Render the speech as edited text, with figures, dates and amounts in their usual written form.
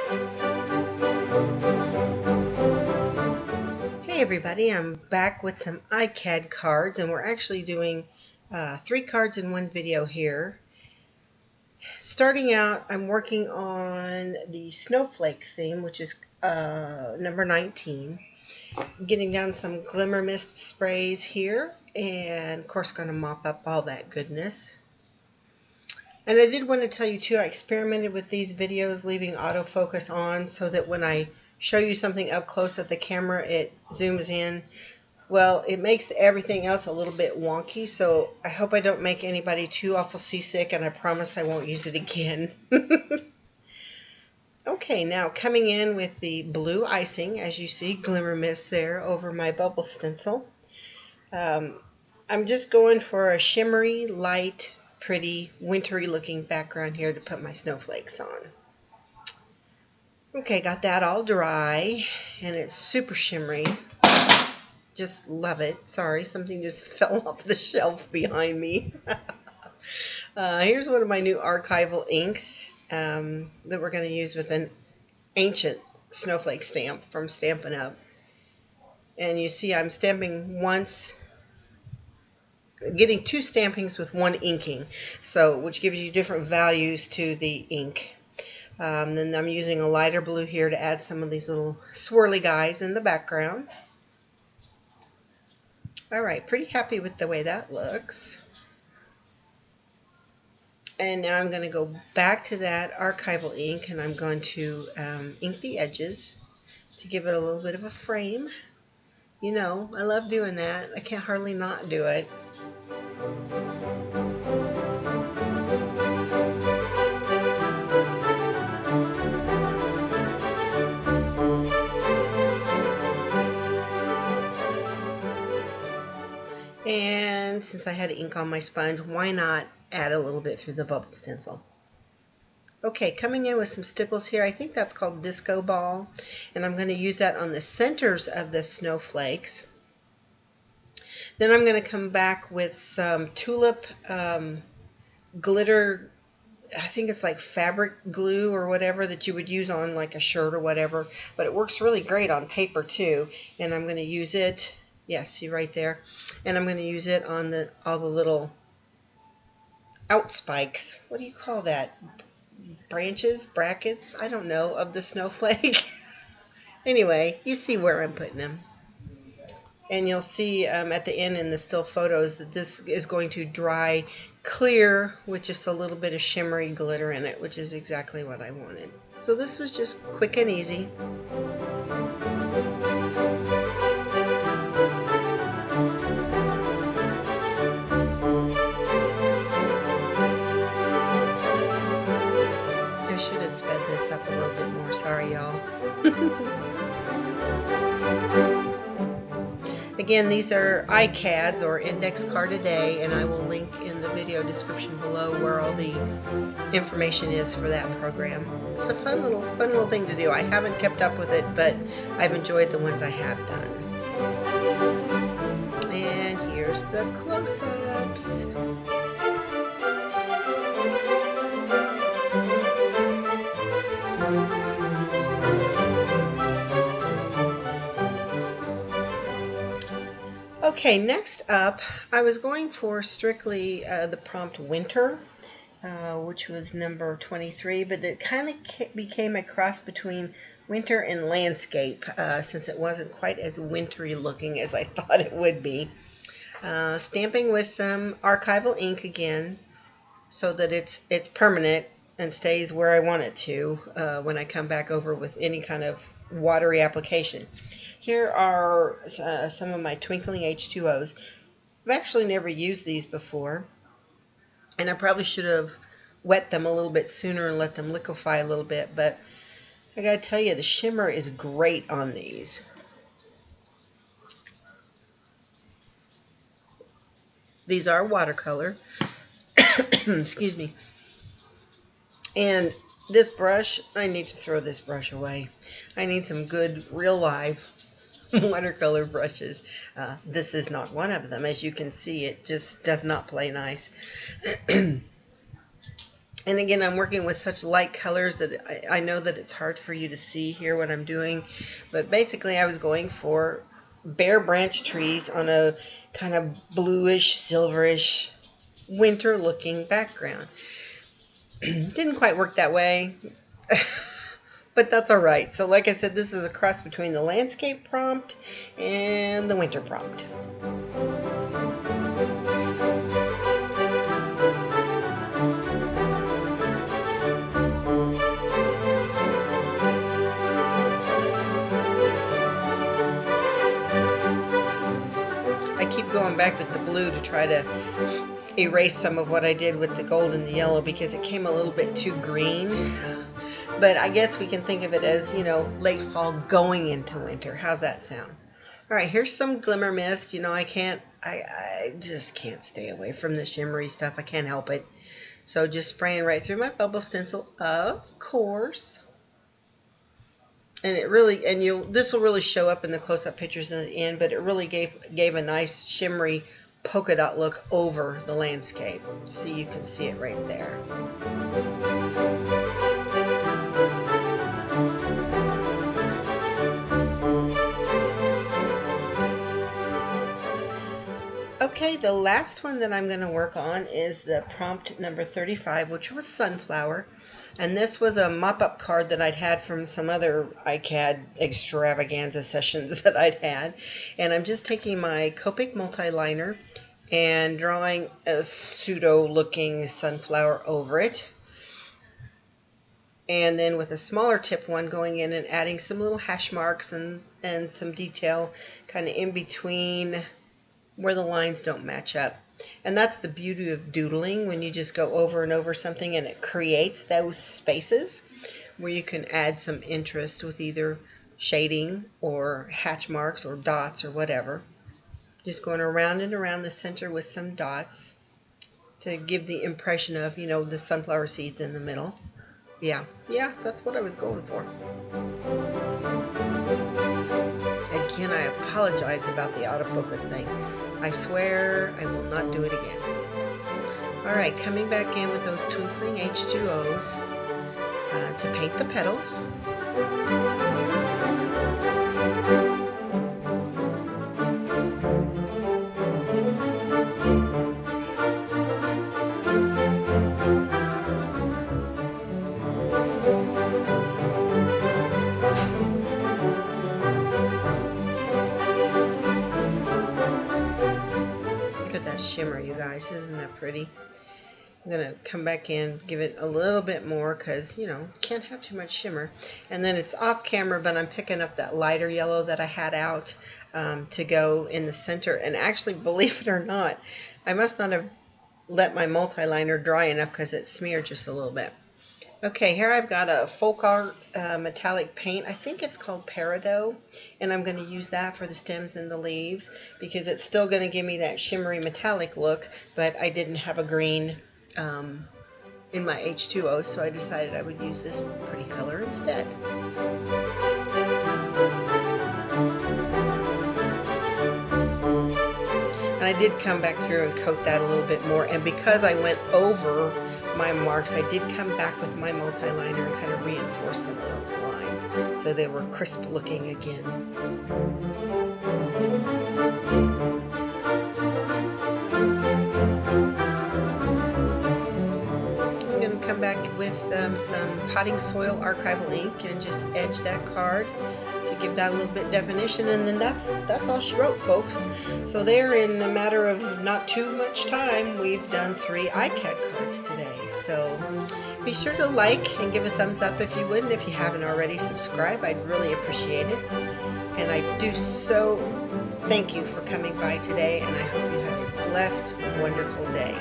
Hey everybody, I'm back with some ICAD cards, and we're actually doing 3 cards in one video here. Starting out, I'm working on the Snowflake theme, which is number 19. Getting down some glimmer mist sprays here, and of course going to mop up all that goodness. And I did want to tell you too, I experimented with these videos leaving autofocus on so that when I show you something up close at the camera, it zooms in. Well, it makes everything else a little bit wonky, so I hope I don't make anybody too awful seasick, and I promise I won't use it again. Okay, now coming in with the blue icing, as you see, glimmer mist there over my bubble stencil. I'm just going for a shimmery, light, pretty, wintry looking background here to put my snowflakes on. Okay, got that all dry, and it's super shimmery. Just love it. Sorry, something just fell off the shelf behind me. Here's one of my new archival inks that we're going to use with an ancient snowflake stamp from Stampin' Up. And you see I'm stamping once, getting 2 stampings with 1 inking, so which gives you different values to the ink. Then I'm using a lighter blue here to add some of these little swirly guys in the background. Alright, pretty happy with the way that looks. And now I'm going to go back to that archival ink, and I'm going to ink the edges to give it a little bit of a frame. You know, I love doing that. I can't hardly not do it. And since I had ink on my sponge, why not add a little bit through the bubble stencil? Okay, coming in with some stickles here. I think that's called Disco Ball, and I'm going to use that on the centers of the snowflakes. Then I'm going to come back with some tulip glitter. I think it's like fabric glue or whatever that you would use on like a shirt or whatever, but it works really great on paper too. And I'm going to use it, yes, see right there, and I'm going to use it on all the little out spikes. What do you call that? Branches, brackets, I don't know, of the snowflake. Anyway, you see where I'm putting them. And you'll see at the end in the still photos that this is going to dry clear with just a little bit of shimmery glitter in it, which is exactly what I wanted. So this was just quick and easy. I should have sped this up a little bit more. Sorry, y'all. Again, these are ICADs, or Index Card a Day, and I will link in the video description below where all the information is for that program. It's a fun little thing to do. I haven't kept up with it, but I've enjoyed the ones I have done. And here's the close-ups. Okay, next up, I was going for strictly the prompt winter, which was number 23, but it kind of became a cross between winter and landscape, since it wasn't quite as wintry looking as I thought it would be. Stamping with some archival ink again, so that it's permanent and stays where I want it to when I come back over with any kind of watery application. Here are some of my twinkling H2Os. I've actually never used these before, and I probably should have wet them a little bit sooner and let them liquefy a little bit, but I gotta tell you, the shimmer is great on these. These are watercolor. Excuse me. And this brush, I need to throw this brush away. I need some good real life watercolor brushes. This is not one of them. As you can see, it just does not play nice. And again, I'm working with such light colors that I know that it's hard for you to see here what I'm doing. But basically, I was going for bare branch trees on a kind of bluish, silverish, winter-looking background. Didn't quite work that way, but that's all right. So like I said, this is a cross between the landscape prompt and the winter prompt. I keep going back with the blue to try to erase some of what I did with the gold and the yellow because it came a little bit too green. But I guess we can think of it as, you know, late fall going into winter. How's that sound? All right, here's some glimmer mist. You know, I just can't stay away from the shimmery stuff. I can't help it. So just spraying right through my bubble stencil, of course. And it really, this will really show up in the close-up pictures in the end, but it really gave a nice shimmery polka dot look over the landscape. So you can see it right there. Okay, the last one that I'm going to work on is the prompt number 35, which was sunflower. And this was a mop-up card that I'd had from some other ICAD extravaganza sessions that I'd had. And I'm just taking my Copic multi-liner and drawing a pseudo-looking sunflower over it. And then with a smaller tip one going in and adding some little hash marks and some detail kind of in between where the lines don't match up. And that's the beauty of doodling, when you just go over and over something and it creates those spaces where you can add some interest with either shading or hatch marks or dots or whatever. Just going around and around the center with some dots to give the impression of, you know, the sunflower seeds in the middle. Yeah, that's what I was going for. Again, I apologize about the autofocus thing. I swear I will not do it again. Alright, coming back in with those twinkling H2Os to paint the petals. Shimmer, you guys, isn't that pretty? I'm gonna come back in, give it a little bit more because, you know, can't have too much shimmer. And then it's off camera, but I'm picking up that lighter yellow that I had out to go in the center. And actually, believe it or not, I must not have let my multi-liner dry enough because it smeared just a little bit. Okay, here I've got a folk art metallic paint. I think it's called Peridot, and I'm going to use that for the stems and the leaves because it's still going to give me that shimmery metallic look, but I didn't have a green in my H2O, so I decided I would use this pretty color instead. And I did come back through and coat that a little bit more, and because I went over my marks, I did come back with my multi-liner and kind of reinforce some of those lines so they were crisp looking again. I'm going to come back with some potting soil archival ink and just edge that card to give that a little bit definition, and then that's all she wrote, folks. So there, in a matter of not too much time, we've done 3 ICAD cards today. So be sure to like and give a thumbs up if you would, and if you haven't already, subscribe. I'd really appreciate it. And I do so thank you for coming by today, and I hope you have a blessed, wonderful day.